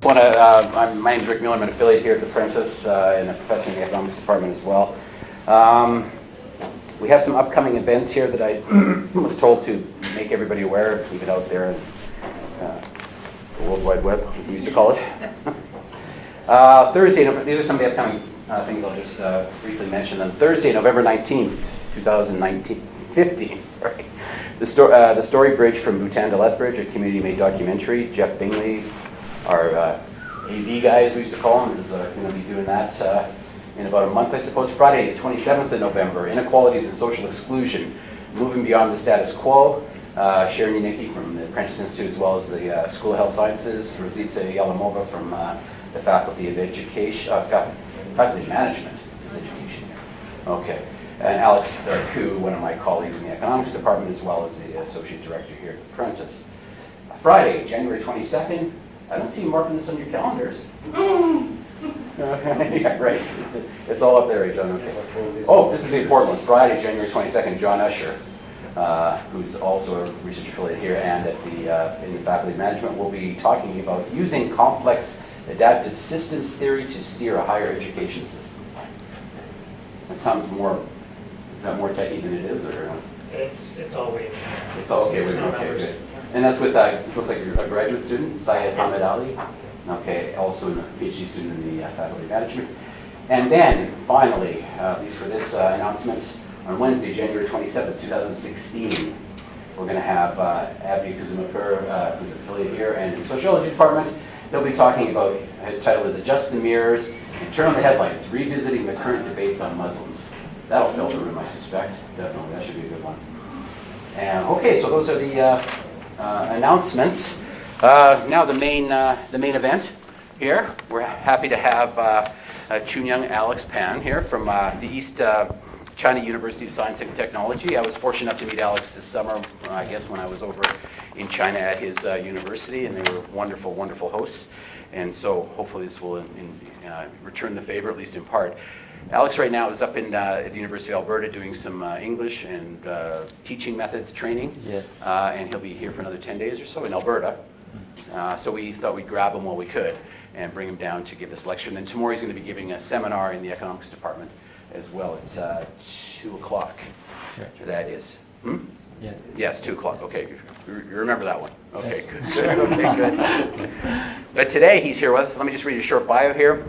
My name is Rick Miller. I'm an affiliate here at the Prentice and a professor in the economics department as well. We have some upcoming events here that I was told to make everybody aware, keep it out there in the World Wide Web, as we used to call it. Thursday, these are some of the upcoming things. I'll just briefly mention them. Thursday, November 19th, 2015, sorry. The Story Bridge from Bhutan to Lethbridge, a community-made documentary. Jeff Bingley, our AV guy, as we used to call him, is going to be doing that in about a month, I suppose. Friday, the 27th of November, Inequalities and Social Exclusion, Moving Beyond the Status Quo. Sharon Yanicki from the Prentice Institute, as well as the School of Health Sciences. Rosita Yalamova from the Faculty of Education, Faculty of Management. It's education here. Okay. And Alex Koo, one of my colleagues in the economics department, as well as the associate director here at the Prentice. Friday, January 22nd. I don't see you marking this on your calendars. Yeah, right. It's all up there, right, John? Okay. Oh, this is the important one. Friday, January 22nd, John Usher, who's also a research affiliate here and at in the Faculty of Management, will be talking about using complex adaptive systems theory to steer a higher education system. That sounds more, is that more techy than it is, or? It's all waving. It's all okay, okay, good. And that's with, looks like you're a graduate student, Syed Hamid Ali. Okay, also a PhD student in the Faculty of Management. And then, finally, at least for this announcement, on Wednesday, January 27th, 2016, we're going to have Abdi Kuzumapur, who's an affiliate here, and in the Sociology Department. He'll be talking about, his title is Adjust the Mirrors and Turn on the Headlights, Revisiting the Current Debates on Muslims. That'll fill the room, I suspect. Definitely, that should be a good one. And okay, so those are the announcements. Now the main event here. We're happy to have Chunyang Pan here from the East China University of Science and Technology. I was fortunate enough to meet Alex this summer, I guess, when I was over in China at his university, and they were wonderful, wonderful hosts. And so hopefully this will return the favor, at least in part. Alex right now is up at the University of Alberta doing some English and teaching methods training. Yes. And he'll be here for another 10 days or so in Alberta. So we thought we'd grab him while we could and bring him down to give this lecture. And then tomorrow he's going to be giving a seminar in the economics department as well at 2 o'clock. Sure. That is. Yes. Yes, 2 o'clock. Okay, you remember that one. Okay, yes. Good. Okay, good. But today he's here with us. Let me just read a short bio here.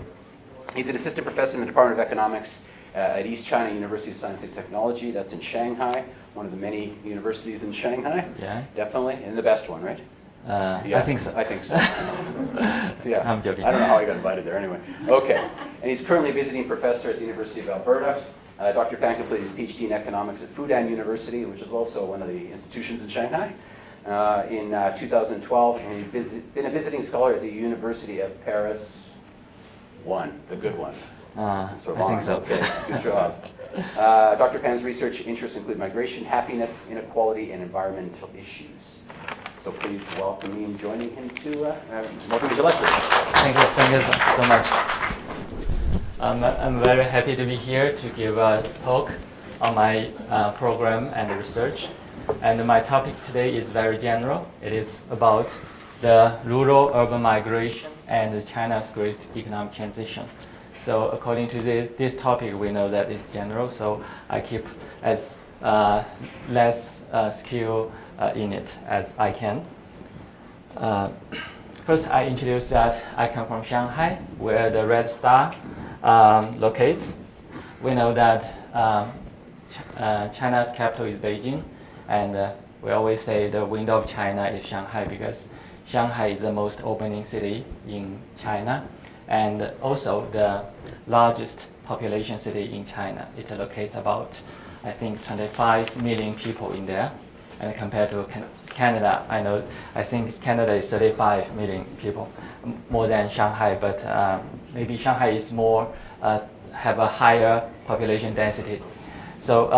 He's an assistant professor in the Department of Economics at East China University of Science and Technology. That's in Shanghai, one of the many universities in Shanghai. Yeah. Definitely, and the best one, right? Yeah, I think so. I think so. Yeah. I'm joking. I don't know how I got invited there anyway. Okay. And he's currently visiting professor at the University of Alberta. Dr. Pan completed his PhD in economics at Fudan University, which is also one of the institutions in Shanghai, in 2012. And he's been a visiting scholar at the University of Paris. The good one. I think so. Okay, good job. Dr. Pan's research interests include migration, happiness, inequality, and environmental issues. So please welcome me in joining him to welcome to lecture. Thank you so much. I'm very happy to be here to give a talk on my program and research. And my topic today is very general. It is about the rural-urban migration and China's great economic transition. So according to this topic, we know that it's general, so I keep as less skill in it as I can. First, I introduce that I come from Shanghai, where the Red Star locates. We know that China's capital is Beijing, and we always say the window of China is Shanghai because Shanghai is the most opening city in China, and also the largest population city in China. It locates about, I think, 25 million people in there. And compared to Canada, I think Canada is 35 million people, more than Shanghai, but maybe Shanghai is more, have a higher population density. So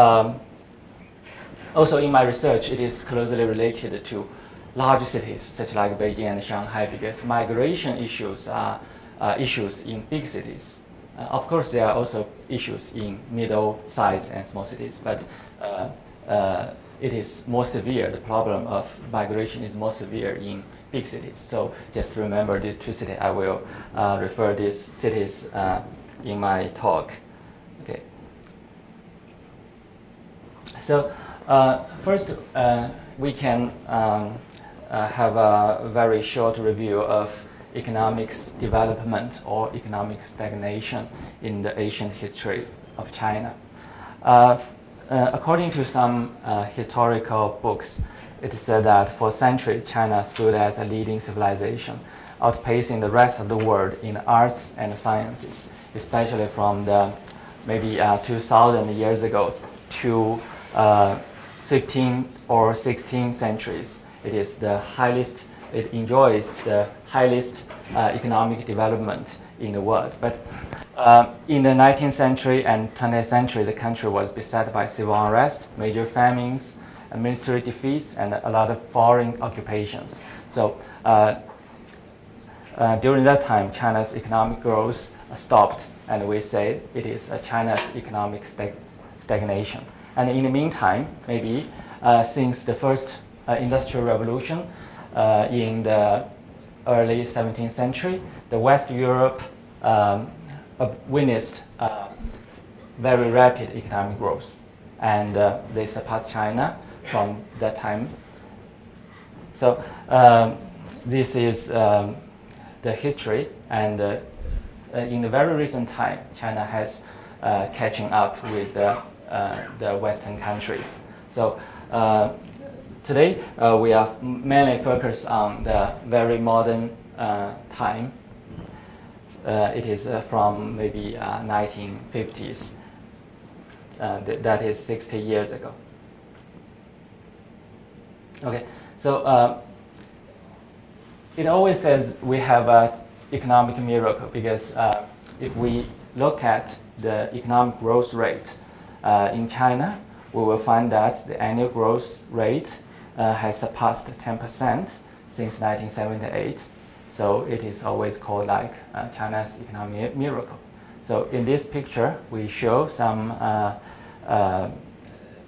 also in my research, it is closely related to large cities such like Beijing and Shanghai because migration issues are issues in big cities. Of course, there are also issues in middle-sized and small cities, but it is more severe. The problem of migration is more severe in big cities. So just remember these two cities. I will refer these cities in my talk. Okay. So first, we can have a very short review of economics development or economic stagnation in the ancient history of China. According to some historical books, it is said that for centuries China stood as a leading civilization, outpacing the rest of the world in arts and sciences, especially from the maybe 2,000 years ago to 15 or 16 centuries. It enjoys the highest economic development in the world. But in the 19th century and 20th century, the country was beset by civil unrest, major famines, military defeats, and a lot of foreign occupations. So during that time, China's economic growth stopped, and we say it is China's economic stagnation. And in the meantime, maybe since the first Industrial Revolution in the early 17th century, the West Europe witnessed very rapid economic growth, and they surpassed China from that time. So this is the history, and in the very recent time, China has catching up with the Western countries. So today we are mainly focused on the very modern time. It is from maybe 1950s. That is 60 years ago. Okay, so it always says we have an economic miracle because if we look at the economic growth rate in China, we will find that the annual growth rate has surpassed 10% since 1978. So it is always called like China's economic miracle. So in this picture, we show some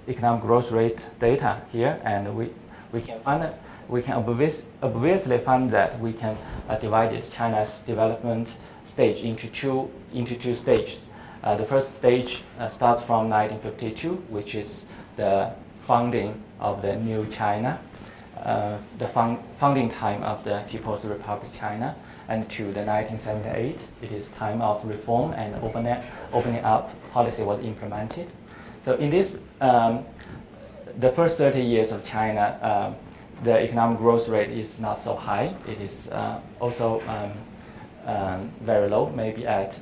economic growth rate data here, and we can find it. We can obviously find that we can divide China's development stage into two stages. The first stage starts from 1952, which is the founding of the new China, the founding time of the People's Republic of China, and to the 1978, it is time of reform and opening up policy was implemented. So in this, the first 30 years of China, the economic growth rate is not so high. It is also very low, maybe at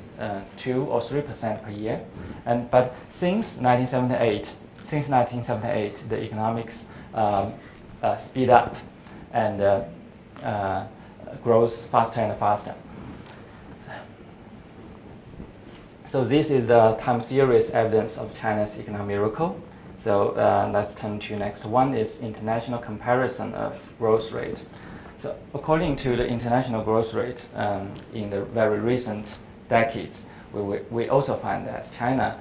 2 or 3% per year. But since 1978, the economics speed up and grows faster and faster. So this is the time series evidence of China's economic miracle. So let's turn to next one is international comparison of growth rate. So according to the international growth rate in the very recent decades, we also find that China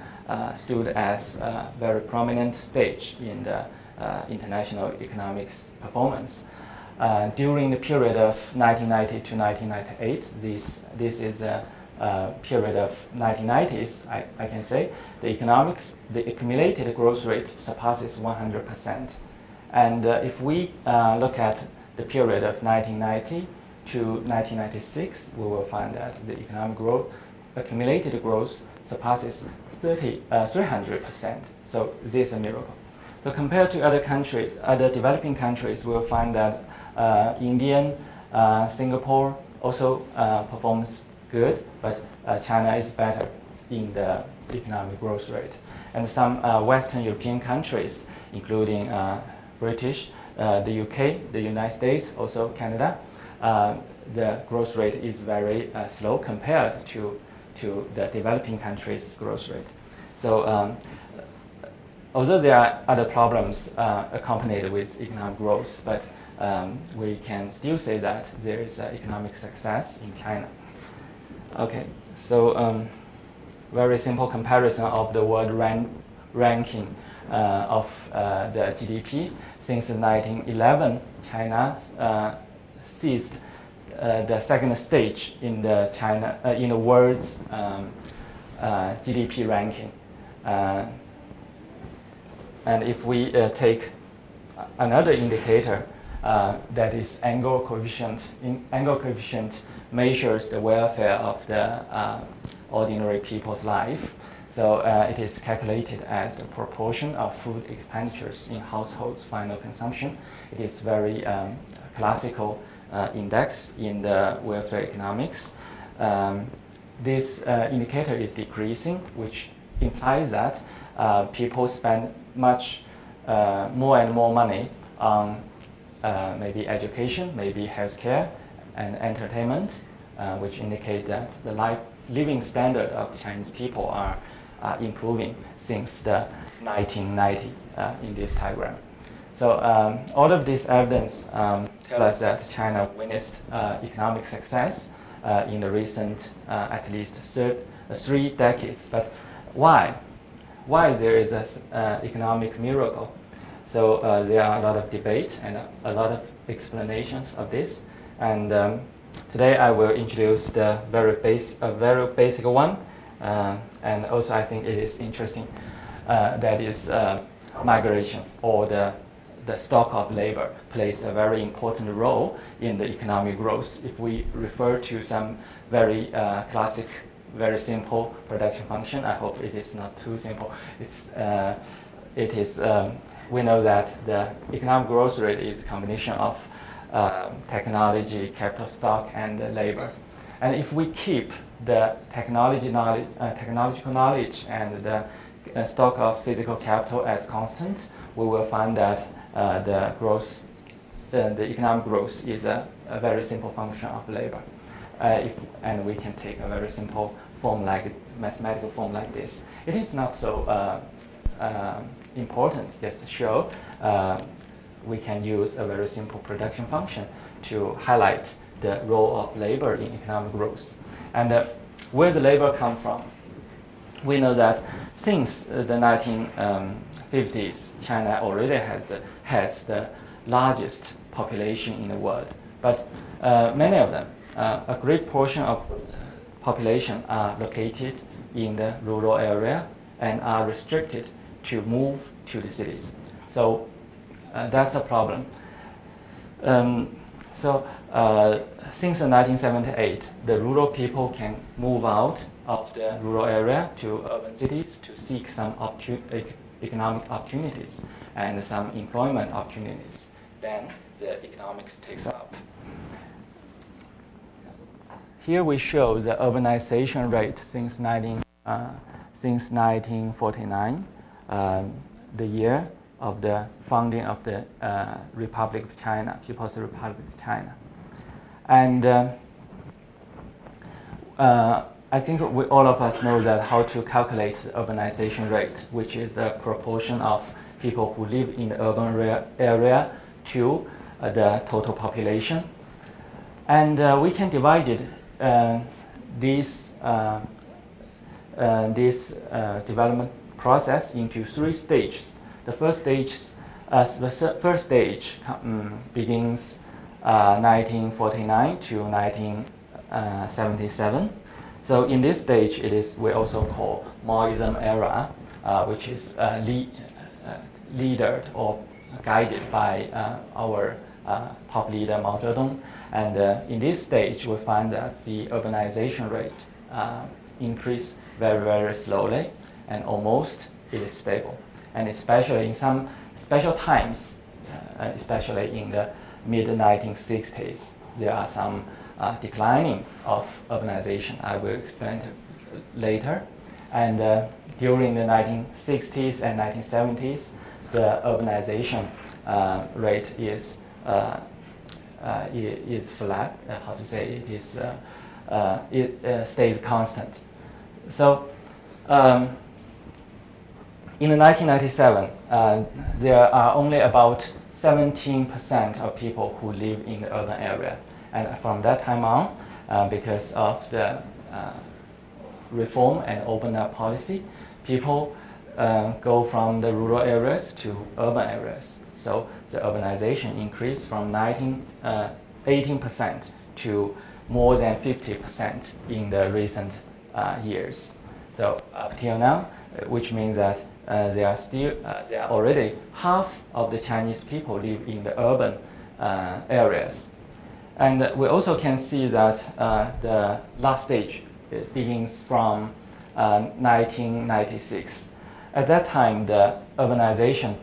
stood as a very prominent stage in the international economics performance. During the period of 1990 to 1998, this is a period of 1990s, I can say, the accumulated growth rate surpasses 100%. And if we look at the period of 1990 to 1996, we will find that the economic growth, accumulated growth surpasses 300%. So this is a miracle. So compared to other countries, other developing countries, we'll find that India, Singapore also performs good, but China is better in the economic growth rate. And some Western European countries, including British, the UK, the United States, also Canada, the growth rate is very slow compared to the developing countries' growth rate. So although there are other problems accompanied with economic growth, but we can still say that there is economic success in China. Okay, so very simple comparison of the world ranking of the GDP. Since 1911, China seized the second stage in the in the world's GDP ranking. And if we take another indicator, that is angle coefficient. Angle coefficient measures the welfare of the ordinary people's life. So it is calculated as the proportion of food expenditures in households' final consumption. It is very classical index in the welfare economics. This indicator is decreasing, which implies that people spend much more and more money on maybe education, maybe healthcare, and entertainment, which indicate that the living standard of Chinese people are improving since the 1990 in this diagram. So all of this evidence tell us that China witnessed economic success in the recent at least 3 decades. But why? Why there is an economic miracle? So there are a lot of debate and a lot of explanations of this. And today I will introduce the very basic one. And also I think it is interesting. That is migration, or the stock of labor plays a very important role in the economic growth. If we refer to some very classic, very simple production function, I hope it is not too simple. We know that the economic growth rate is a combination of technology, capital stock, and labor. And if we keep the technological knowledge and the stock of physical capital as constant, we will find that the economic growth is a very simple function of labor. And we can take a very simple form, like mathematical form like this. It is not so important, just to show we can use a very simple production function to highlight the role of labor in economic growth. And where the labor come from? We know that since the 1950s, China already has the largest population in the world. But many of them, a great portion of population are located in the rural area and are restricted to move to the cities. So that's a problem. Since 1978, the rural people can move out of the rural area to urban cities to seek some economic opportunities and some employment opportunities. Then the economics takes up. Here we show the urbanization rate since 1949, the year of the founding of the Republic of China, People's Republic of China. And I think all of us know that how to calculate the urbanization rate, which is the proportion of people who live in the urban area to the total population. And we can divide this development process into 3 stages. The first stage begins 1949 to 1977. So in this stage, we also call Maoism era, which is leadered or guided by our top leader Mao Zedong. And in this stage, we find that the urbanization rate increase very, very slowly, and almost it is stable. And especially in some special times, especially in the mid-1960s, there are some declining of urbanization. I will explain later. And during the 1960s and 1970s, the urbanization rate is flat. How to say it stays constant. So in the 1997, there are only about 17% of people who live in the urban area. And from that time on, because of the reform and open up policy, people go from the rural areas to urban areas. So the urbanization increased from 18% to more than 50% in the recent years. So up till now, which means that there are already half of the Chinese people live in the urban areas. And we also can see that the last stage begins from 1996. At that time, the urbanization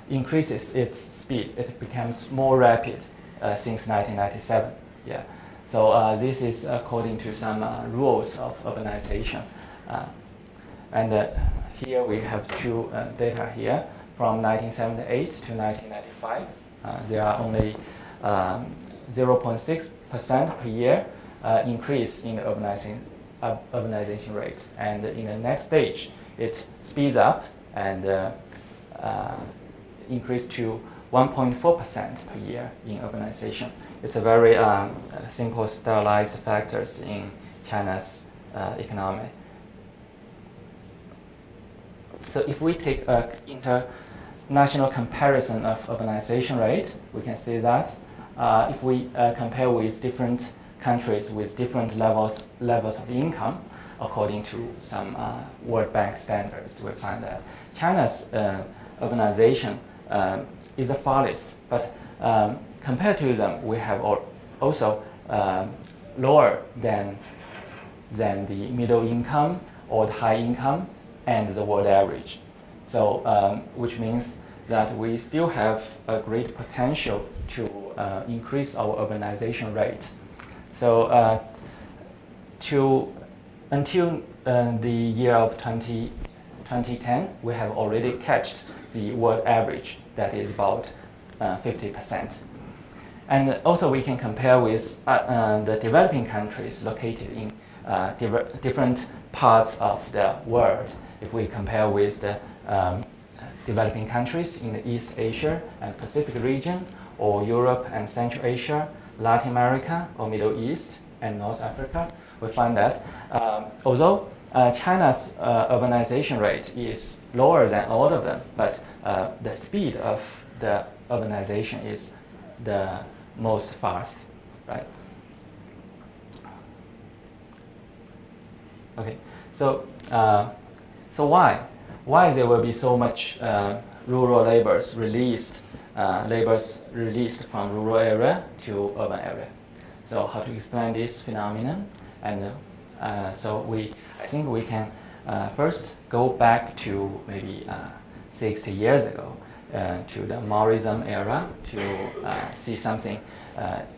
increases its speed. It becomes more rapid since 1997. Yeah. So this is according to some rules of urbanization. And here we have two data here from 1978 to 1995. There are only 0.6% per year increase in the urbanization rate. And in the next stage, it speeds up and increase to 1.4% per year in urbanization. It's a very simple stylized factors in China's economy. So if we take an international comparison of urbanization rate, we can see that if we compare with different countries with different levels of income, according to some World Bank standards, we find that China's urbanization is the farthest, but compared to them, we have also lower than the middle income or the high income and the world average. So, which means that we still have a great potential to increase our urbanization rate. So, until the year of 2010, we have already catched the world average, that is about 50%. And also we can compare with the developing countries located in different parts of the world. If we compare with the developing countries in the East Asia and Pacific region, or Europe and Central Asia, Latin America or Middle East and North Africa, we find that although China's urbanization rate is lower than all of them, but the speed of the urbanization is the most fast, right? Okay, so why there will be so much rural laborers released from rural area to urban area? So how to explain this phenomenon? And I think we can first go back to maybe 60 years ago to the Maoism era to see something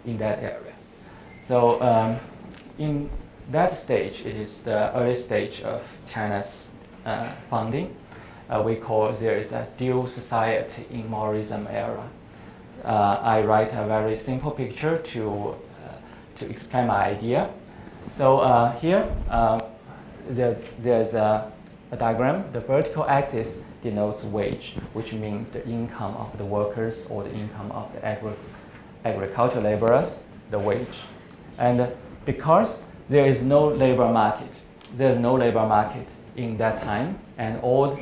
in that area. So in that stage, it is the early stage of China's founding. We call there is a dual society in Maoism era. I write a very simple picture to explain my idea. So here there's a diagram. The vertical axis denotes wage, which means the income of the workers or the income of the agricultural laborers, the wage. And because there's no labor market in that time, and all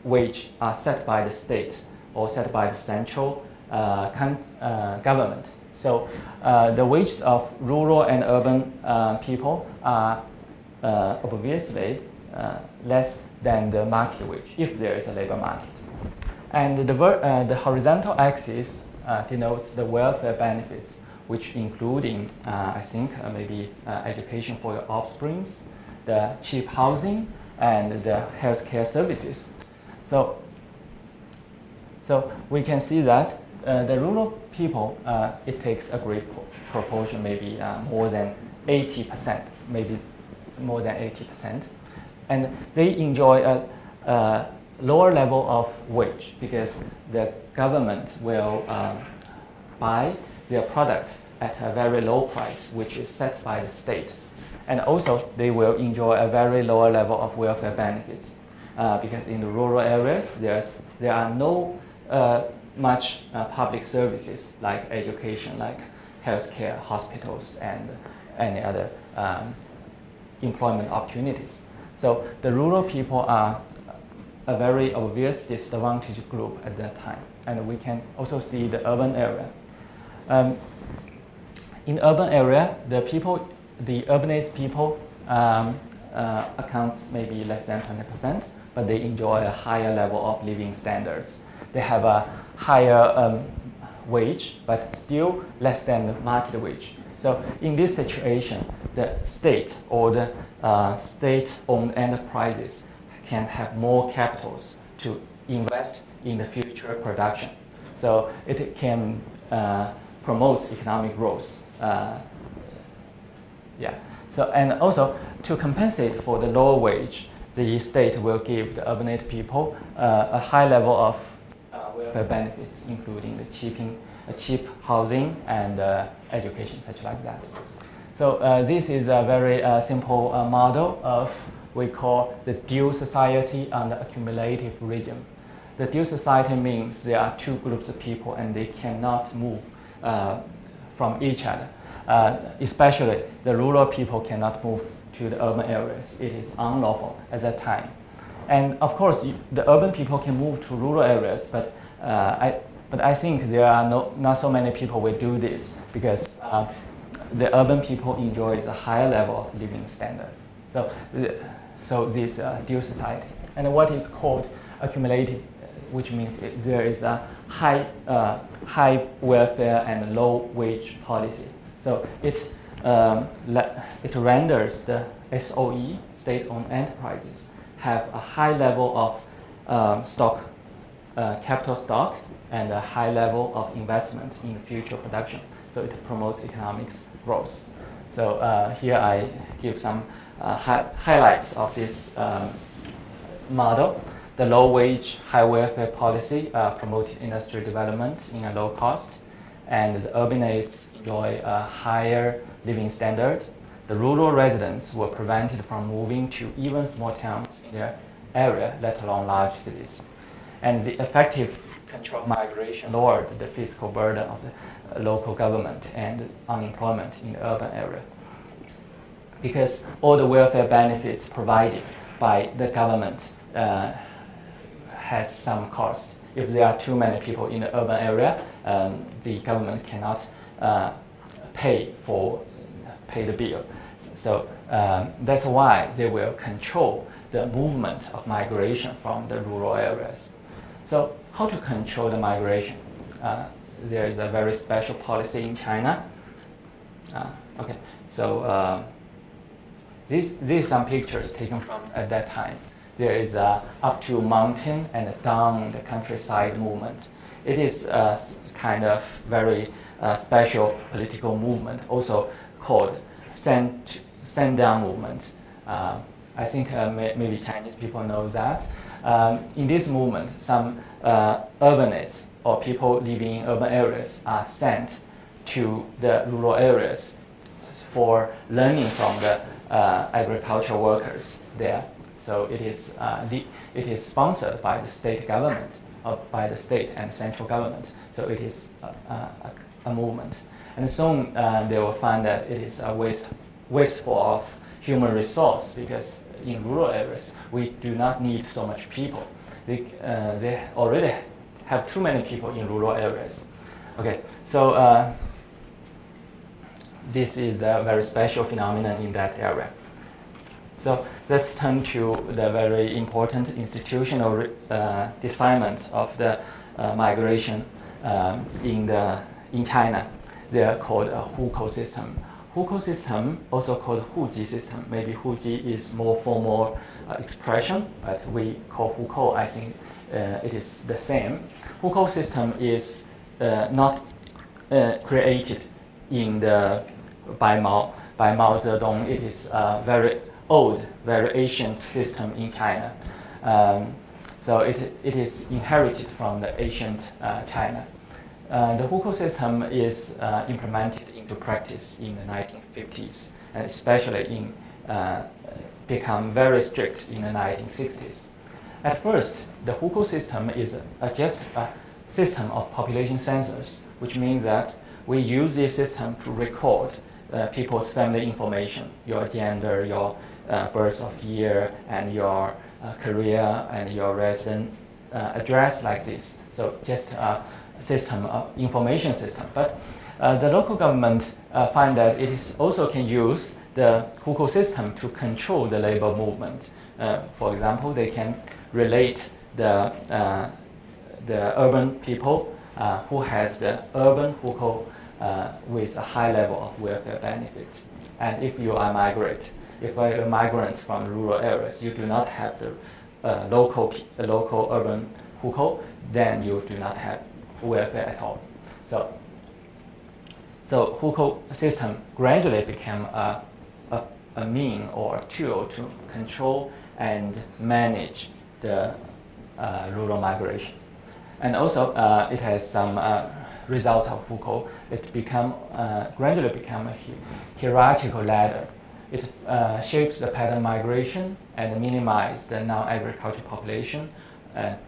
wage are set by the state or set by the central government. So the wages of rural and urban people are obviously less than the market wage, if there is a labor market. And the horizontal axis denotes the welfare benefits, which including, I think, maybe education for your offsprings, the cheap housing, and the healthcare services. So we can see that the rural people, it takes a great proportion, maybe more than 80%, maybe more than 80%. And they enjoy a lower level of wage because the government will buy their product at a very low price, which is set by the state. And also, they will enjoy a very lower level of welfare benefits because in the rural areas, there are no much public services like education, like healthcare, hospitals, and any other employment opportunities. So the rural people are a very obvious disadvantaged group at that time. And we can also see the urban area In urban area, the urbanized people accounts maybe less than 20%, but they enjoy a higher level of living standards. They have a higher wage, but still less than the market wage. So in this situation, the state or the state-owned enterprises can have more capitals to invest in the future production. So it can promote economic growth. So, and also to compensate for the lower wage, the state will give the urbanized people a high level of welfare benefits, including the cheap housing and education, such like that. So this is a very simple model of we call the dual society under accumulative regime. The dual society means there are two groups of people and they cannot move from each other. Especially the rural people cannot move to the urban areas. It is unlawful at that time. And of course, the urban people can move to rural areas, but I think there are not so many people will do this because the urban people enjoy a higher level of living standards. So this dual society. And what is called accumulative, which means there is a high welfare and low wage policy. So it renders the SOE, state-owned enterprises, have a high level of capital stock and a high level of investment in future production. So it promotes economic growth. So here I give some highlights of this model. The low wage, high welfare policy promoted industry development in a low cost, and the urbanites enjoy a higher living standard. The rural residents were prevented from moving to even small towns in their area, let alone large cities. And the effective control of migration lowered the fiscal burden of the local government and unemployment in the urban area. Because all the welfare benefits provided by the government has some cost. If there are too many people in the urban area, the government cannot pay the bill. So that's why they will control the movement of migration from the rural areas. So how to control the migration? There is a very special policy in China. Okay, so these some pictures taken from at that time. There is a up to mountain and down the countryside movement. It is a kind of very special political movement, also called stand down movement. I think maybe Chinese people know that. In this movement, some urbanites or people living in urban areas are sent to the rural areas for learning from the agricultural workers there. So it is sponsored by the state government, by the state and central government. So it is a movement. And soon they will find that it is a wasteful of human resource, because in rural areas we do not need so much people. They already have too many people in rural areas. Okay, so this is a very special phenomenon in that area. So let's turn to the very important institutional assignment of the migration in China. They are called a hukou system. Hukou system, also called huji system. Maybe huji is more formal expression, but we call hukou. I think it is the same. Hukou system is not created by Mao Zedong. It is very old, very ancient system in China. So it is inherited from the ancient China. The hukou system is implemented into practice in the 1950s, and especially become very strict in the 1960s. At first, the hukou system is just a system of population census, which means that we use this system to record people's family information, your gender, your birth of year, and your career, and your resident address, like this. So just a system, information system. But the local government find that it is also can use the hukou system to control the labor movement. For example, they can relate the urban people who has the urban hukou with a high level of welfare benefits. And if you are if you are migrants from rural areas, you do not have the local urban hukou, then you do not have welfare at all. So hukou system gradually became a mean or a tool to control and manage the rural migration. And also it has some results of hukou. It gradually become a hierarchical ladder. It shapes the pattern migration and minimize the non-agricultural population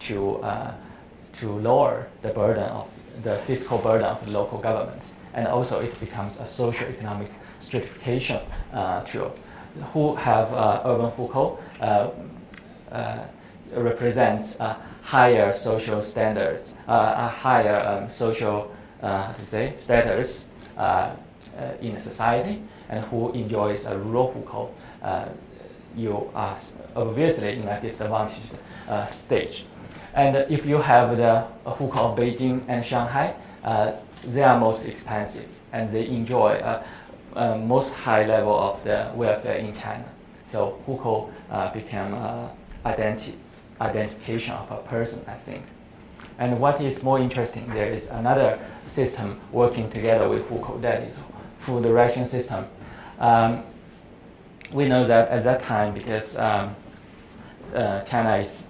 to lower the fiscal burden of the local government. And also it becomes a socio-economic stratification tool. Who have urban hukou represents higher social standards, a higher social status in society, and who enjoys a rural hukou, you are obviously in a disadvantaged stage. And if you have the hukou of Beijing and Shanghai, they are most expensive and they enjoy most high level of the welfare in China. So hukou became identification of a person, I think. And what is more interesting, there is another system working together with hukou, that is food ration system. We know that at that time, because China is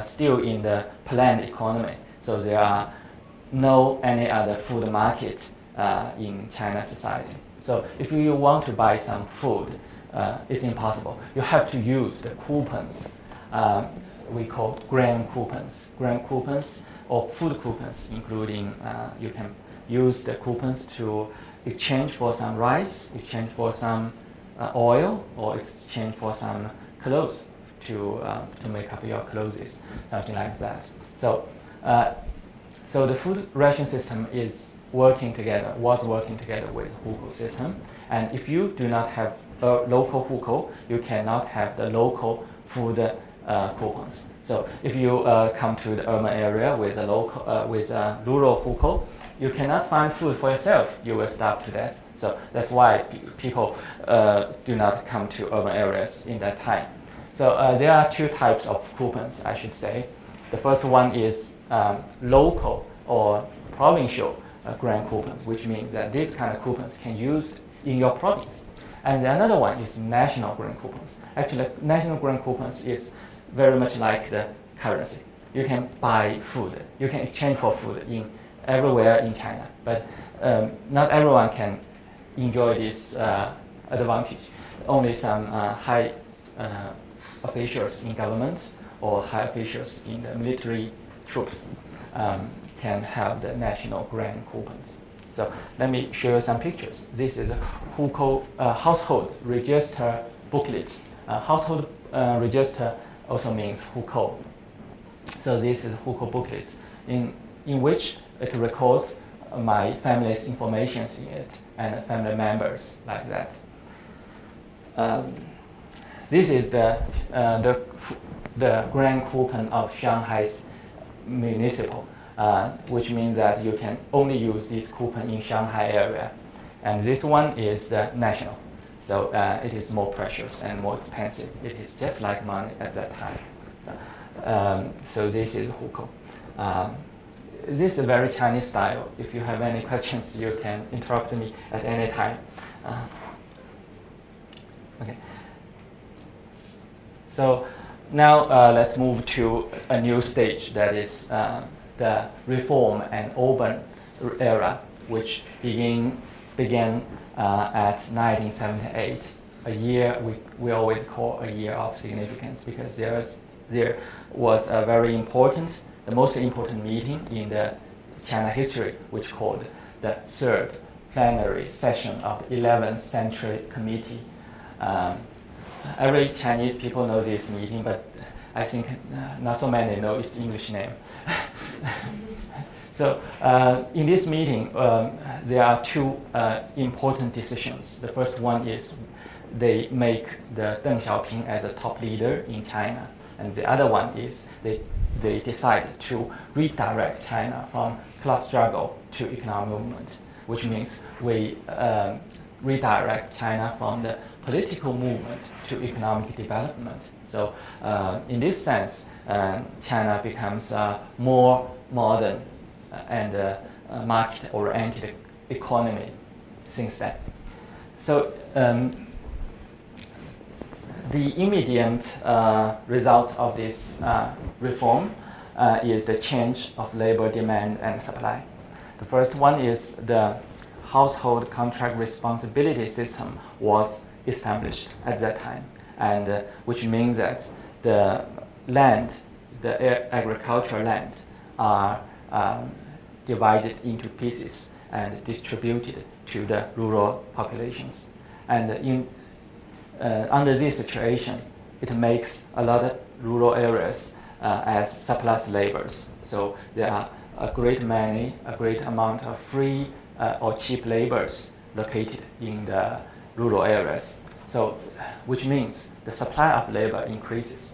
still in the planned economy, so there are no any other food market in China society. So if you want to buy some food, it's impossible. You have to use the coupons. We call grain coupons or food coupons, including you can use the coupons to exchange for some rice, exchange for some oil, or exchange for some clothes to make up your clothes, something like that. So the food ration system was working together with hukou system. And if you do not have a local hukou, you cannot have the local food coupons. So if you come to the urban area with a rural hukou, you cannot find food for yourself. You will starve to death. So that's why people do not come to urban areas in that time. So there are two types of coupons, I should say. The first one is local or provincial grain coupons, which means that these kind of coupons can be used in your province. And the another one is national grain coupons. Actually, national grain coupons is very much like the currency. You can buy food, you can exchange for food everywhere in China, but not everyone can enjoy this advantage. Only some high officials in government or high officials in the military troops can have the national grain coupons. So let me show you some pictures. This is a hukou household register booklet. Household register also means hukou. So this is hukou booklet in which it records my family's information in it and family members like that. This is the grain coupon of Shanghai's municipal, which means that you can only use this coupon in Shanghai area. And this one is national. So it is more precious and more expensive. It is just like money at that time. So this is hukou. This is very Chinese style. If you have any questions, you can interrupt me at any time. Okay. So now let's move to a new stage, that is the reform and urban era, which began at 1978, a year we always call a year of significance, because there was a very important, the most important meeting in the China history, which called the Third Plenary Session of 11th Century Committee. Every Chinese people know this meeting, but I think not so many know its English name. So in this meeting, there are two important decisions. The first one is they make the Deng Xiaoping as a top leader in China. And the other one is they decide to redirect China from class struggle to economic movement, which means we redirect China from the political movement to economic development. So in this sense, China becomes a more modern and market-oriented economy since then. So the immediate results of this reform is the change of labor demand and supply. The first one is the household contract responsibility system was established at that time, and which means that the land, the agricultural land, are divided into pieces and distributed to the rural populations. And under this situation, it makes a lot of rural areas as surplus labors. So there are a great amount of free or cheap labors located in the rural areas. So, which means the supply of labor increases.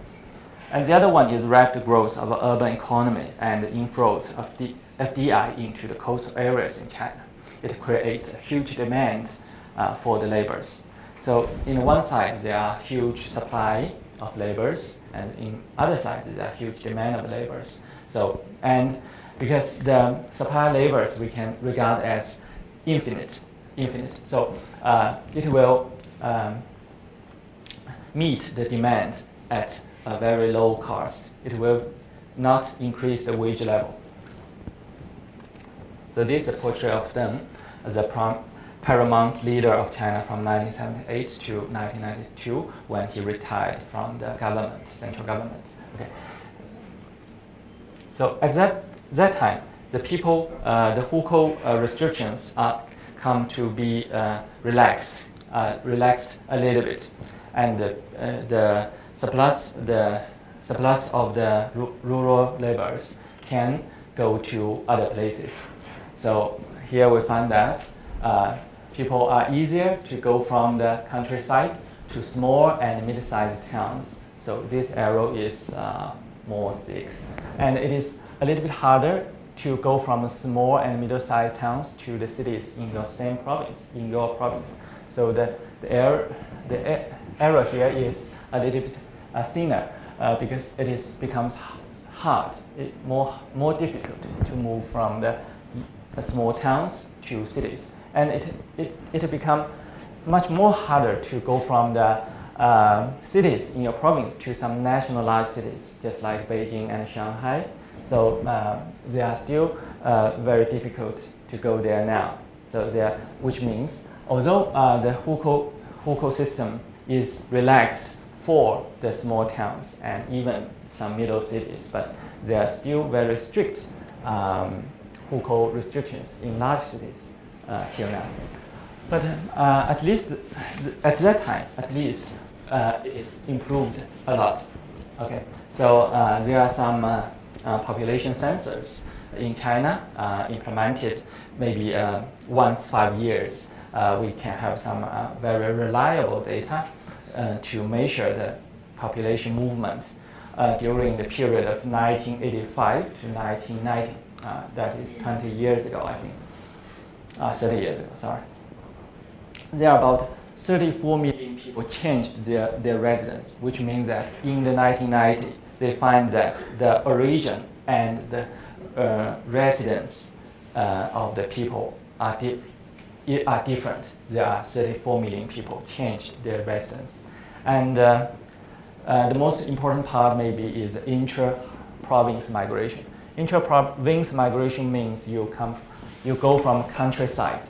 And the other one is rapid growth of urban economy and the inflows of the FDI into the coastal areas in China. It creates a huge demand for the labors. So in one side, there are huge supply of labors, and in other side, there are huge demand of labors. So, and because the supply of labors we can regard as infinite. So it will meet the demand at a very low cost. It will not increase the wage level. So this is a portrait of Deng as the paramount leader of China from 1978 to 1992 when he retired from the government, central government. Okay. So at that time, the people, the hukou restrictions come to be relaxed a little bit, and the surplus of the rural laborers can go to other places. So here we find that people are easier to go from the countryside to small and mid-sized towns. So this arrow is more thick. And it is a little bit harder to go from small and middle-sized towns to the cities in your same province, in your province. So the arrow here is a little bit thinner because it becomes hard, more difficult to move from the small towns to cities. And it becomes much more harder to go from the cities in your province to some nationalized cities, just like Beijing and Shanghai. So they are still very difficult to go there now. So which means, although the hukou system is relaxed for the small towns and even some middle cities, but there are still very strict hukou restrictions in large cities till now. But at least at that time, it is improved a lot. Okay, so there are some population census in China implemented maybe once 5 years. We can have some very reliable data to measure the population movement during the period of 1985 to 1990. That is 20 years ago, I think. 30 years ago, sorry. There are about 34 million people changed their residence, which means that in the 1990s, they find that the origin and the residence of the people are different. There are 34 million people changed their residence. And the most important part maybe is intra-province migration. Intra-province migration means you go from countryside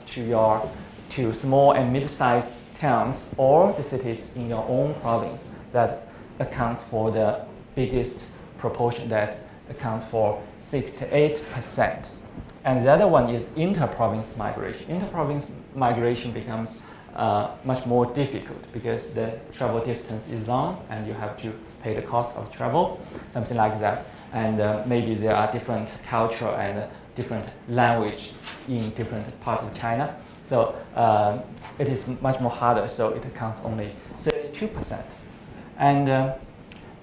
to small and mid-sized towns or the cities in your own province. That accounts for the biggest proportion, that accounts for 68%. And the other one is inter-province migration. Inter-province migration becomes much more difficult because the travel distance is long and you have to pay the cost of travel, something like that. And maybe there are different cultural and different language in different parts of China. So it is much more harder, so it accounts only 32%. And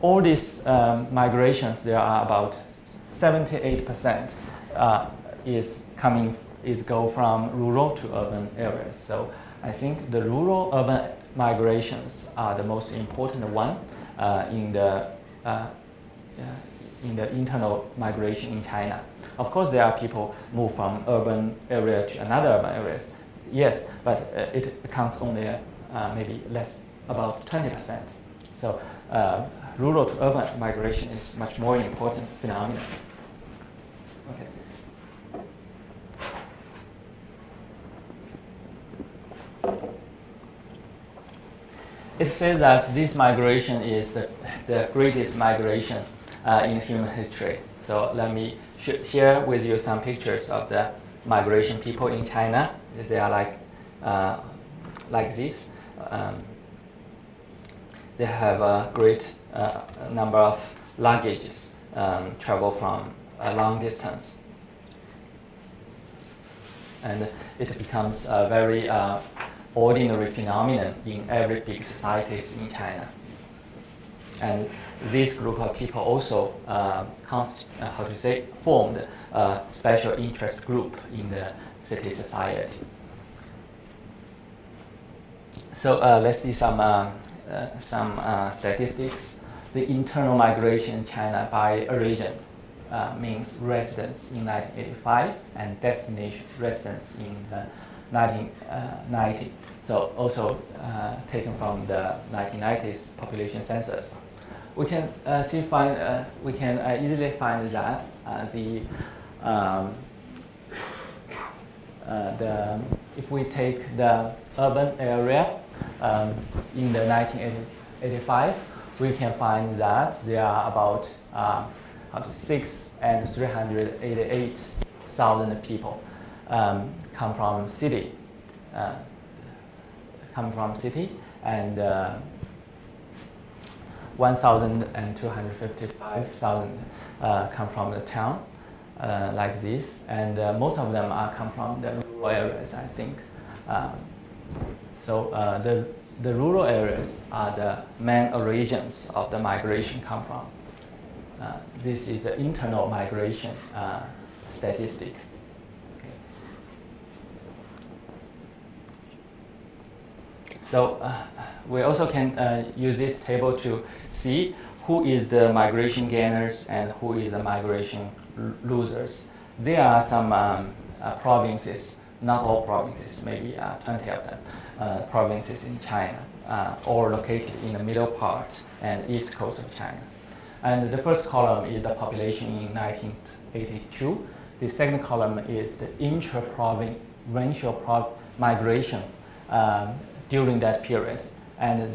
all these migrations, there are about 78% is go from rural to urban areas. So I think the rural-urban migrations are the most important one in the internal migration in China. Of course, there are people move from urban area to another urban areas. Yes, but it accounts only maybe less, about 20%. So rural to urban migration is much more important phenomenon. Okay. It says that this migration is the greatest migration in human history. So let me share with you some pictures of the migration people in China. They are like this. They have a great number of luggages travel from a long distance. And it becomes a very ordinary phenomenon in every big societies in China. And this group of people also formed a special interest group in the city society. So let's see some statistics. The internal migration in China by a region means residence in 1985 and destination residence in 1990. So also taken from the 1990s population census. We can easily find that if we take the urban area in the 1985, we can find that there are about 6,388,000 people come from city, and 1,255,000 come from the town, like this, and most of them come from the rural areas, I think. So the rural areas are the main regions of the migration come from. This is the internal migration statistic. Okay. So we also can use this table to see who is the migration gainers and who is the migration losers. There are some provinces, not all provinces, maybe 20 of them, provinces in China, all located in the middle part and east coast of China. And the first column is the population in 1982. The second column is the intra-provincial migration during that period. And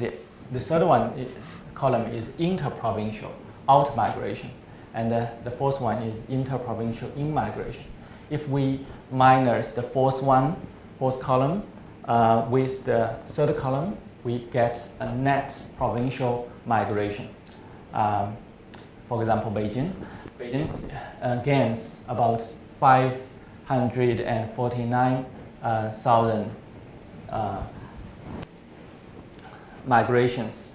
the third column is inter-provincial out migration. And the fourth one is inter-provincial in-migration. If we minus the fourth column with the third column, we get a net provincial migration. For example, Beijing gains about 549,000 migrations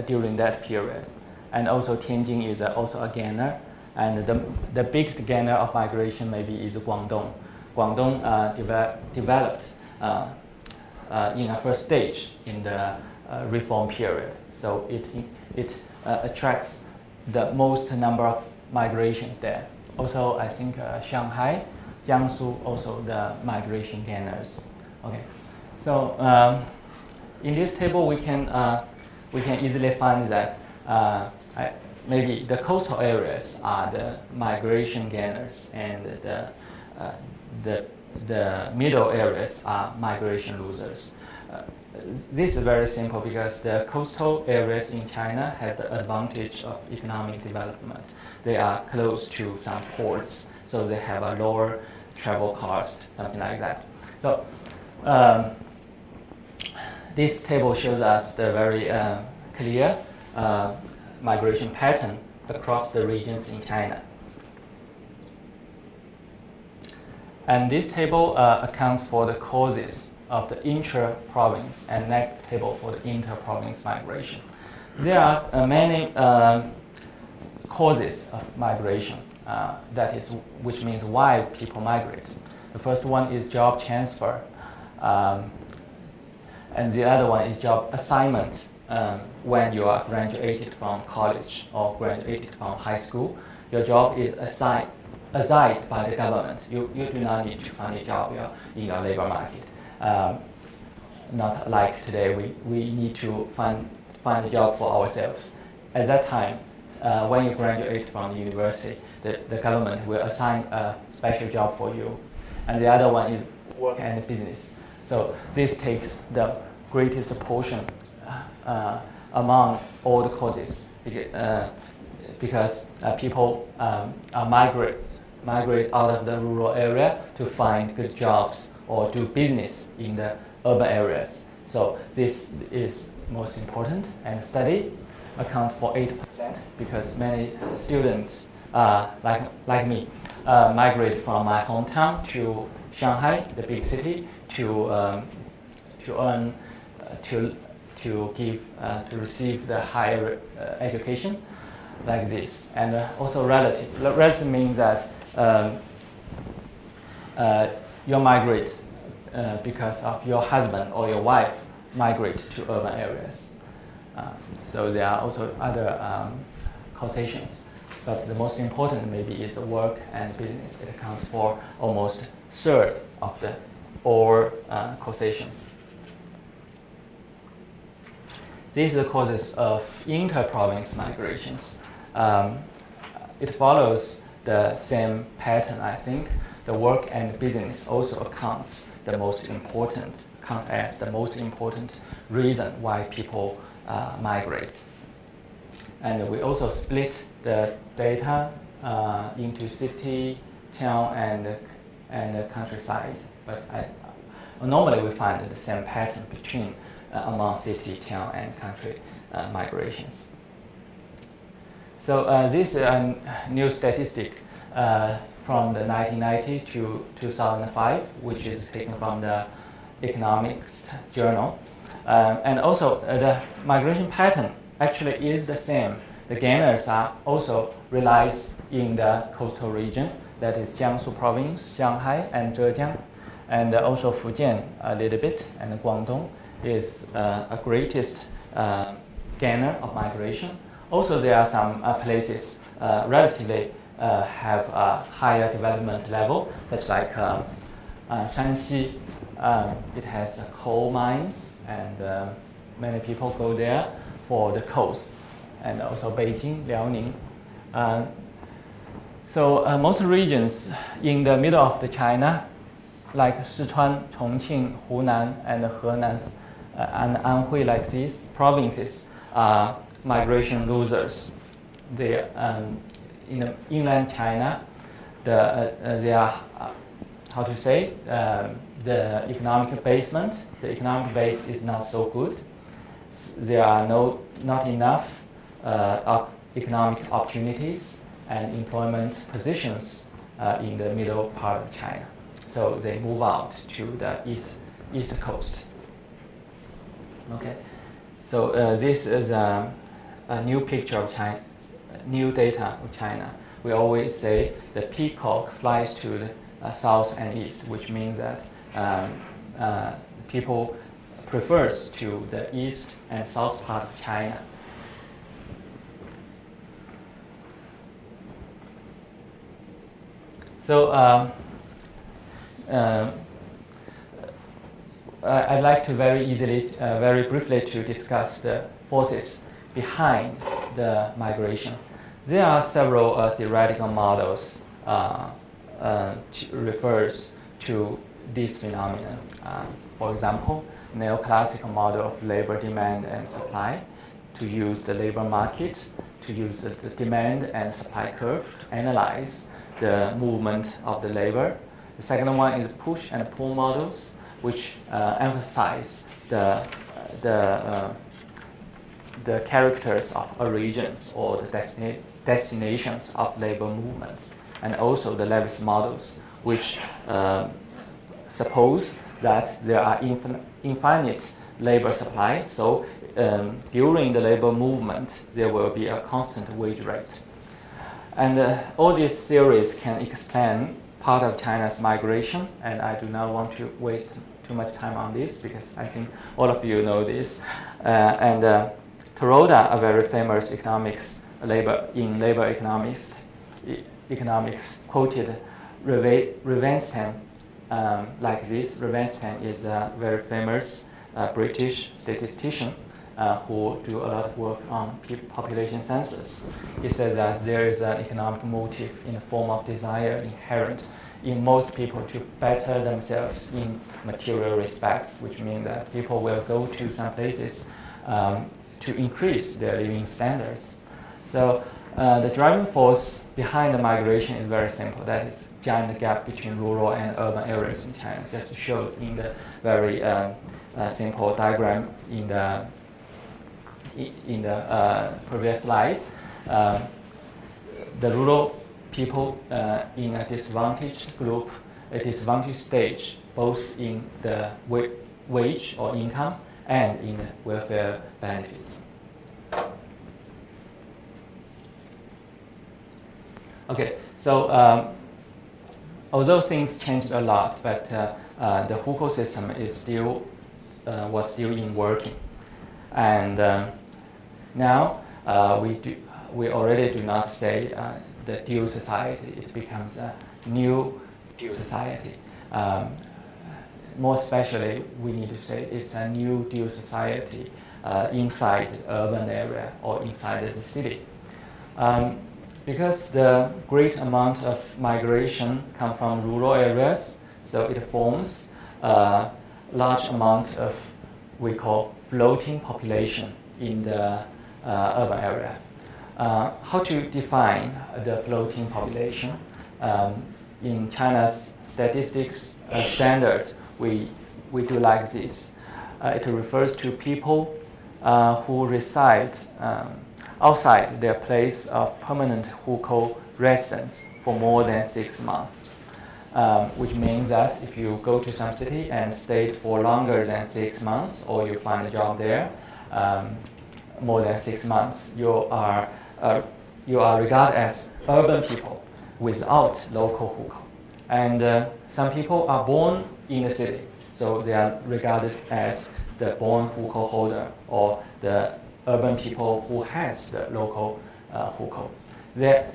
during that period. And also Tianjin is also a gainer. And the biggest gainer of migration maybe is Guangdong. Guangdong developed in a first stage in the reform period. So it attracts the most number of migrations there. Also, I think Shanghai, Jiangsu, also the migration gainers. Okay, so in this table we can easily find that maybe the coastal areas are the migration gainers, and the middle areas are migration losers. This is very simple because the coastal areas in China have the advantage of economic development. They are close to some ports, so they have a lower travel cost, something like that. So this table shows us the very clear migration pattern across the regions in China. And this table accounts for the causes of the intra-province, and next table for the inter-province migration. There are many causes of migration, which means why people migrate. The first one is job transfer, and the other one is job assignment. When you are graduated from college or graduated from high school, your job is assigned by the government. You do not need to find a job in your labor market. Not like today, we need to find a job for ourselves. At that time, when you graduate from the university, the government will assign a special job for you. And the other one is work and business. So this takes the greatest portion among all the causes, because people migrate out of the rural area to find good jobs or do business in the urban areas. So this is most important, and study accounts for 8%, because many students like me migrate from my hometown to Shanghai, the big city, to receive the higher education, like this. And also relative. Relative means that you migrate because of your husband or your wife migrate to urban areas. So there are also other causations, but the most important maybe is work and business. It accounts for almost a third of the all causations. These are the causes of inter-province migrations. It follows the same pattern, I think. The work and business also count as the most important reason why people migrate. And we also split the data into city, town, and countryside. But normally we find the same pattern among city, town, and country migrations. So this is a new statistic from the 1990 to 2005, which is taken from the Economics Journal. And also the migration pattern actually is the same. The gainers are also relies in the coastal region, that is Jiangsu province, Shanghai, and Zhejiang, and also Fujian a little bit, and Guangdong is a greatest gainer of migration. Also, there are some places relatively have a higher development level, such like Shanxi. It has coal mines, and many people go there for the coast, and also Beijing, Liaoning. So most regions in the middle of the China, like Sichuan, Chongqing, Hunan, and Henan, and Anhui, like these provinces, are migration losers. They in the inland China, they are the economic base is not so good. There are not enough economic opportunities and employment positions in the middle part of China. So they move out to the east coast. Okay, so this is a new picture of China, new data of China. We always say the peacock flies to the south and east, which means that people prefers to the east and south part of China. So I'd like to very briefly to discuss the forces behind the migration. There are several theoretical models refers to this phenomenon. For example, neoclassical model of labor demand and supply, to use the labor market, to use the demand and supply curve to analyze the movement of the labor. The second one is push and pull models, which emphasize the characters of origins or the destinations of labor movements, and also the Levis models, which suppose that there are infinite labor supply. So during the labor movement, there will be a constant wage rate. And all these theories can explain part of China's migration, and I do not want to waste too much time on this because I think all of you know this. Toyoda, a very famous labor economics, quoted Revenstam like this. Revenstam is a very famous British statistician who do a lot of work on population census. He says that there is an economic motive in the form of desire inherent in most people to better themselves in material respects, which means that people will go to some places to increase their living standards. So the driving force behind the migration is very simple. That is giant gap between rural and urban areas in China, just showed in the very simple diagram in the previous slides. The rural people in a disadvantaged group, a disadvantaged stage, both in the wage or income and in the welfare benefits. Okay, so although things changed a lot, but the hukou system is still was still in working, and now we already do not say the dual society. It becomes a new dual society. More especially, we need to say it's a new dual society inside the urban area or inside the city. Because the great amount of migration come from rural areas, so it forms a large amount of we call floating population in the urban area. How to define the floating population? In China's statistics standard, we do like this. It refers to people who reside outside their place of permanent hukou residence for more than 6 months, which means that if you go to some city and stayed for longer than 6 months, or you find a job there more than 6 months, you are regarded as urban people without local hukou. And some people are born in the city, so they are regarded as the born hukou holder or the urban people who has the local hukou. They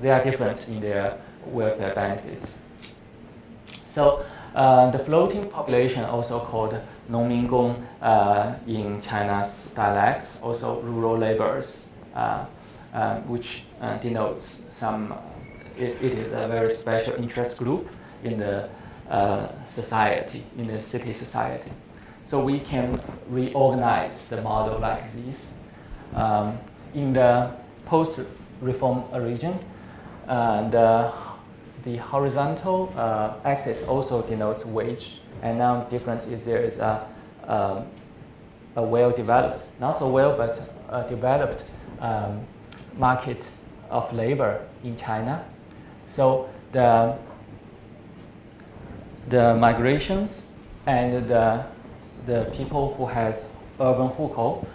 are different in their welfare benefits. So the floating population, also called 农民工 in China's dialects, also rural laborers, which denotes some. It is a very special interest group in the society, in the city society. So we can reorganize the model like this. In the post-reform region, the horizontal axis also denotes wage, and now the difference is there is a well-developed, not so well, but a developed market of labor in China. So the migrations and the people who has urban hukou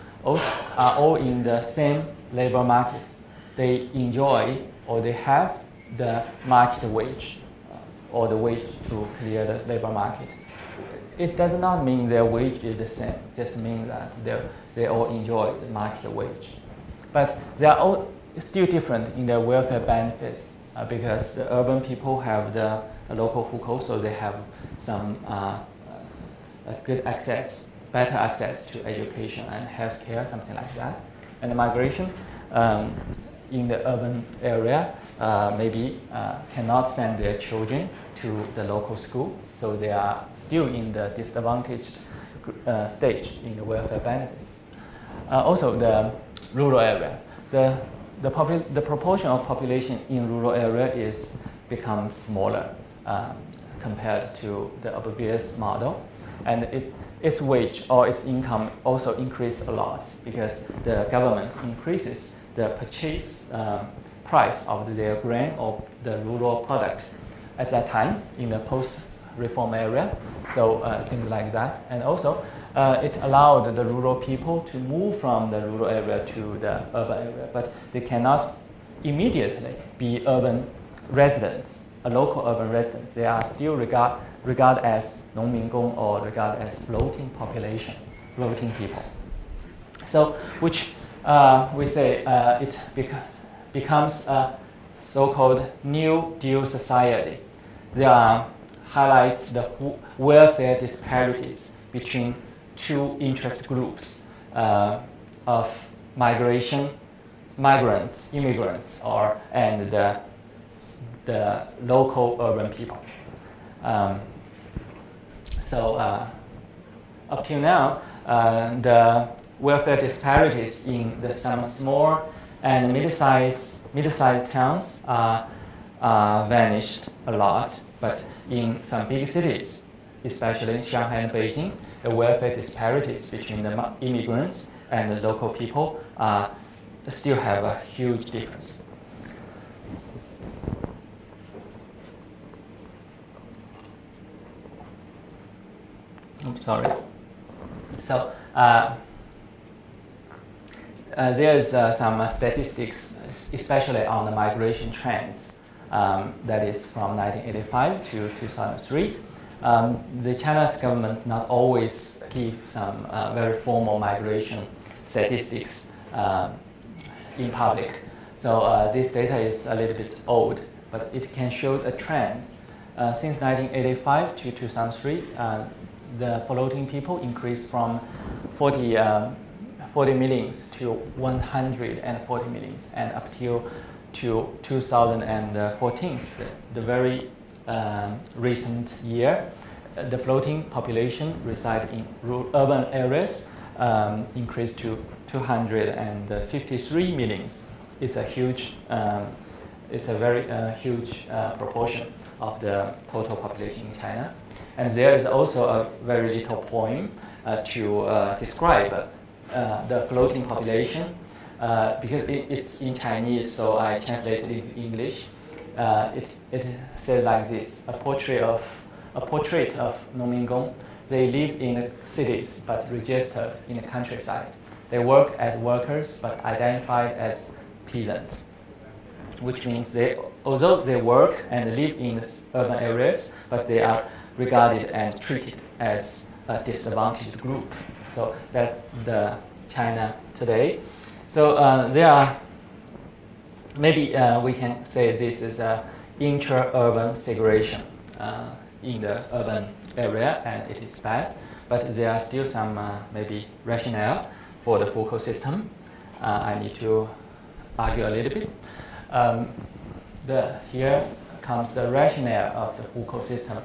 are all in the same labor market. They enjoy or they have the market wage or the wage to clear the labor market. It does not mean their wage is the same, just means that they all enjoy the market wage. But they are all still different in their welfare benefits because the urban people have the local hukou, so they have some good access, better access to education and healthcare, something like that. And the migration in the urban area maybe cannot send their children to the local school, so they are still in the disadvantaged stage in the welfare benefits. Also, the rural area, the proportion of population in rural area is become smaller compared to the previous model, and its wage or its income also increased a lot because the government increases the purchase price of their grain or the rural product at that time in the post-reform area, so things like that. And also, it allowed the rural people to move from the rural area to the urban area, but they cannot immediately be urban residents, a local urban resident. They are still regarded as 农民工 or regarded as floating population, floating people. So, which we say it becomes a so-called New Deal society. There highlights the welfare disparities between two interest groups of migrants, immigrants, and the local urban people. So up till now, the welfare disparities in some small and mid-sized towns vanished a lot, but in some big cities, especially Shanghai and Beijing, the welfare disparities between the immigrants and the local people still have a huge difference. I'm sorry. So there's some statistics, especially on the migration trends. That is from 1985 to 2003. The China's government not always give some very formal migration statistics in public. So this data is a little bit old, but it can show a trend. Since 1985 to 2003, the floating people increased from 40 millions to 140 millions, and up till 2014, the very recent year, the floating population reside in urban areas increased to 253 millions. It's a huge, it's a very huge proportion of the total population in China. And there is also a very little poem to describe the floating population because it's in Chinese, so I translated it into English. It says like this: a portrait of 农民工. They live in the cities but registered in the countryside. They work as workers but identified as peasants, which means although they work and live in the urban areas, but they are regarded and treated as a disadvantaged group. So that's the China today. So there are, maybe we can say this is a intra-urban segregation in the urban area, and it is bad, but there are still some maybe rationale for the Foucault system. I need to argue a little bit. Here comes the rationale of the Foucault system.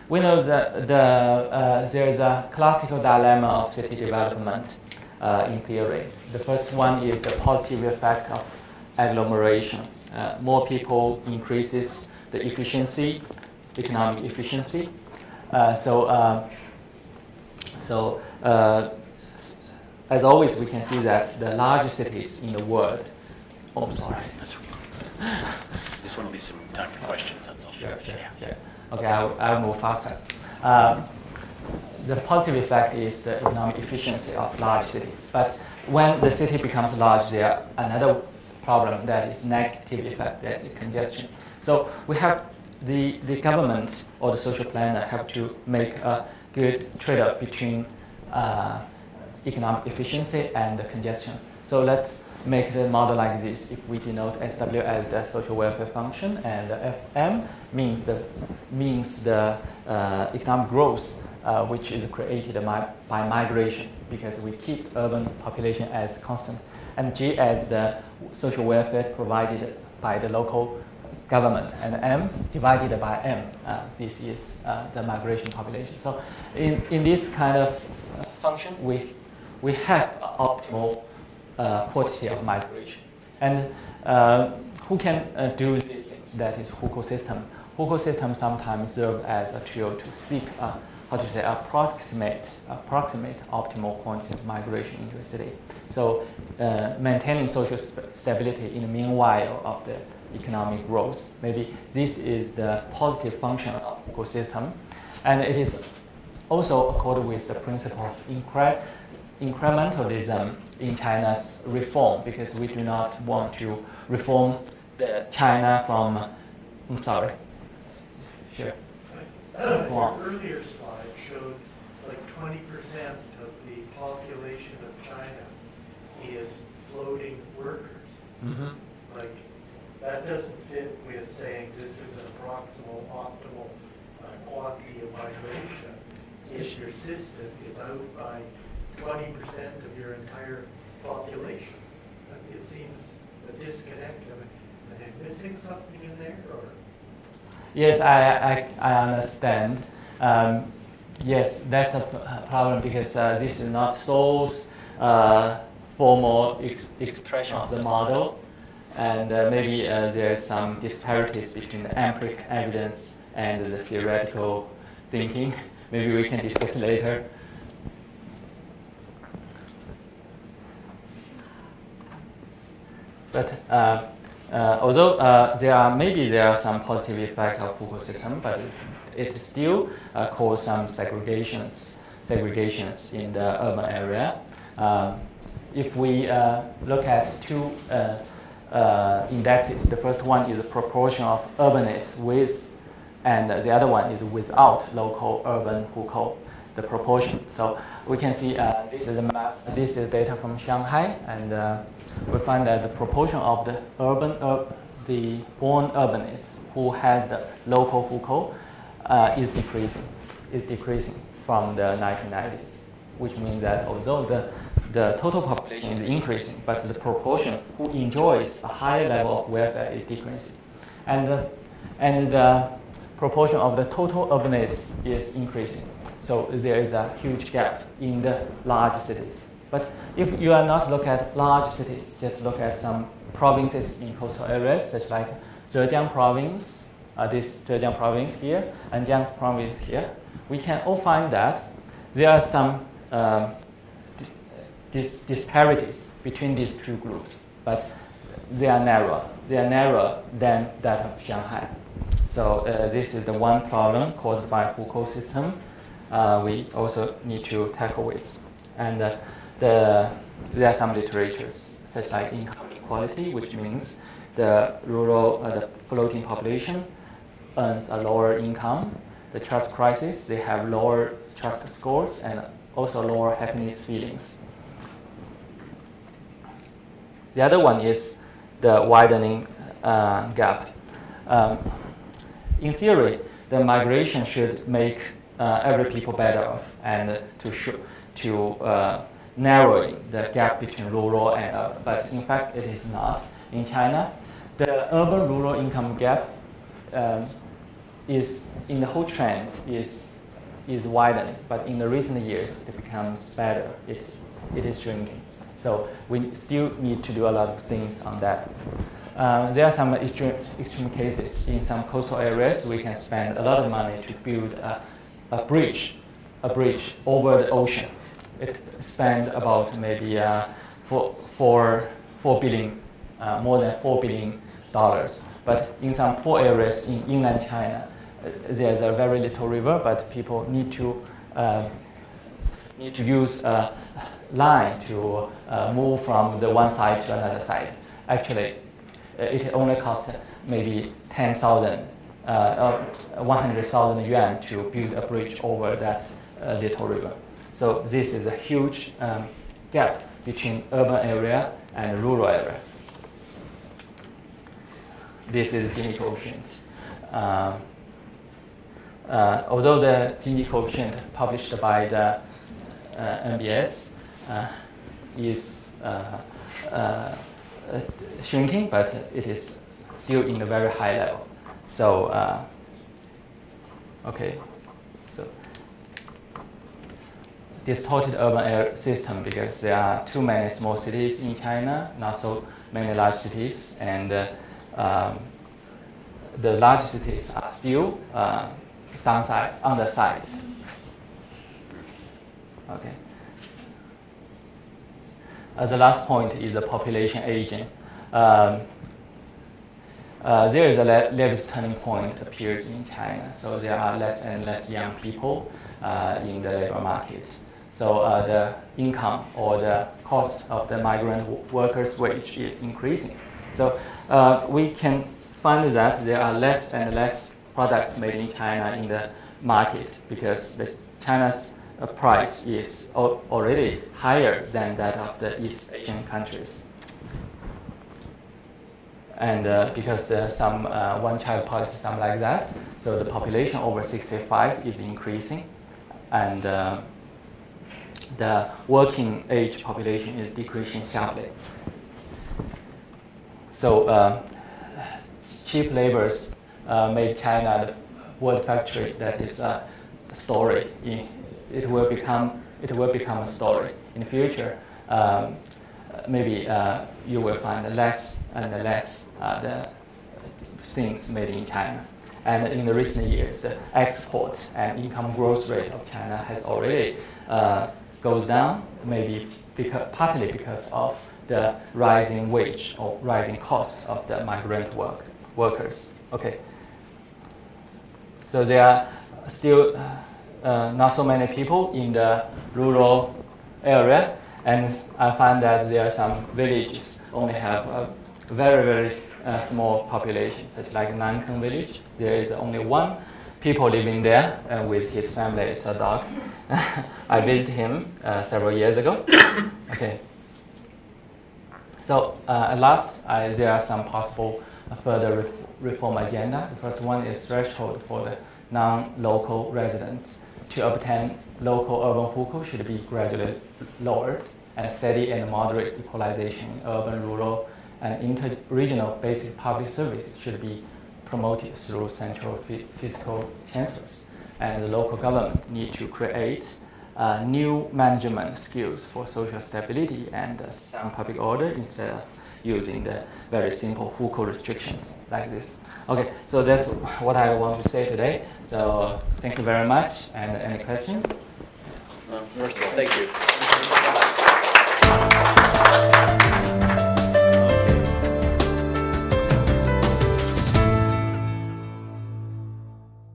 We know that there is a classical dilemma of city development in theory. The first one is the positive effect of agglomeration. More people increases the efficiency, economic efficiency. As always, we can see that the largest cities in the world. Oh, I'm sorry. That's okay. Just want to leave some time for questions, that's all. Sure. Okay, I'll move faster. The positive effect is the economic efficiency of large cities. But when the city becomes large, there are another problem that is negative effect, that's congestion. So we have the government or the social planner have to make a good trade-off between economic efficiency and the congestion. So let's make the model like this. If we denote SW as the social welfare function, and the FM means the economic growth, which is created by migration, because we keep urban population as constant, and G as the social welfare provided by the local government, and M divided by M. This is the migration population. So in this kind of function, we have optimal quantity of migration. And who can do these things? That is Foucault system. Foucault system sometimes serves as a tool to seek approximate optimal quantity of migration into a city. So maintaining social stability in the meanwhile of the economic growth. Maybe this is the positive function of ecosystem, and it is also according with the principle of incrementalism in China's reform, because we do not want to reform the China from. I'm sorry. Sure. Your earlier slide showed like 20% of the population of China is floating workers. Mm-hmm. Like, that doesn't fit with saying this is an approximal optimal quantity of migration. If your system is out by 20% of your entire population, it seems a disconnect. Am I missing something in there, or? Yes, I understand. Yes, that's a problem because this is not so formal expression of the model, and maybe there's some disparities between the empiric evidence and the theoretical thinking. Maybe we can discuss later. But although there are some positive effects of Foucault system, but it still causes some segregations in the urban area. If we look at two indexes, the first one is the proportion of urbanites with, and the other one is without local urban Foucault, the proportion. So we can see this is a map. This is data from Shanghai, and we find that the proportion of the the born urbanites who has the local Foucault is decreasing from the 1990s, which means that although the total population is increasing, but the proportion who enjoys a higher level of welfare is decreasing, and the proportion of the total urbanites is increasing. So there is a huge gap in the large cities. But if you are not look at large cities, just look at some provinces in coastal areas, such like Zhejiang province, this Zhejiang province here, and Jiangsu province here, we can all find that there are some disparities between these two groups, but they are narrow. They are narrower than that of Shanghai. So this is the one problem caused by Foucault system we also need to tackle with. And there are some literatures, such like income inequality, which means the rural, the floating population earns a lower income. The trust crisis, they have lower trust scores and also lower happiness feelings. The other one is the widening gap. In theory, the migration should make every people better off and to narrowing the gap between rural and urban. But in fact, it is not. In China, the urban-rural income gap is in the whole trend is widening. But in the recent years, it becomes better. It is shrinking. So we still need to do a lot of things on that. There are some extreme cases. In some coastal areas, we can spend a lot of money to build a bridge over the ocean. It spends about maybe $4 billion, more than $4 billion. But in some poor areas in inland China, there's a very little river, but people need to use a line to move from the one side to another side. Actually, it only costs maybe 10,000 or 100,000 yuan to build a bridge over that little river. So this is a huge gap between urban area and rural area. This is Gini coefficient. Although the Gini coefficient published by the NBS is shrinking, but it is still in a very high level. So, okay. So, distorted urban area system because there are too many small cities in China, not so many large cities, and the large cities are still undersized. Okay. The last point is the population aging. there is a latest turning point appears in China. So there are less and less young people in the labor market. So the income or the cost of the migrant workers' wage is increasing. So we can find that there are less and less products made in China in the market because China's price is already higher than that of the East Asian countries. And because there's some one-child policy, something like that, so the population over 65 is increasing, and the working age population is decreasing sharply. So cheap labors made China the world factory that is a story. It will become a story in the future. Maybe you will find less and less the things made in China. And in the recent years, the export and income growth rate of China has already goes down, maybe partly because of the rising wage or rising cost of the migrant workers. Okay. So there are still not so many people in the rural area, and I find that there are some villages only have a very, very small population, such like Nankang village. There is only one people living there with his family. It's a dog. I visited him several years ago. Okay. So at last, there are some possible further reform agenda. The first one is threshold for the non-local residents to obtain local urban hukou should be gradually lowered, and steady and moderate equalization in urban, rural, and inter-regional basic public service should be promoted through central fiscal transfers. And the local government need to create new management skills for social stability and sound public order instead of using the very simple hukou restrictions like this. Okay, so that's what I want to say today. So thank you very much. And any questions? First of all, thank you.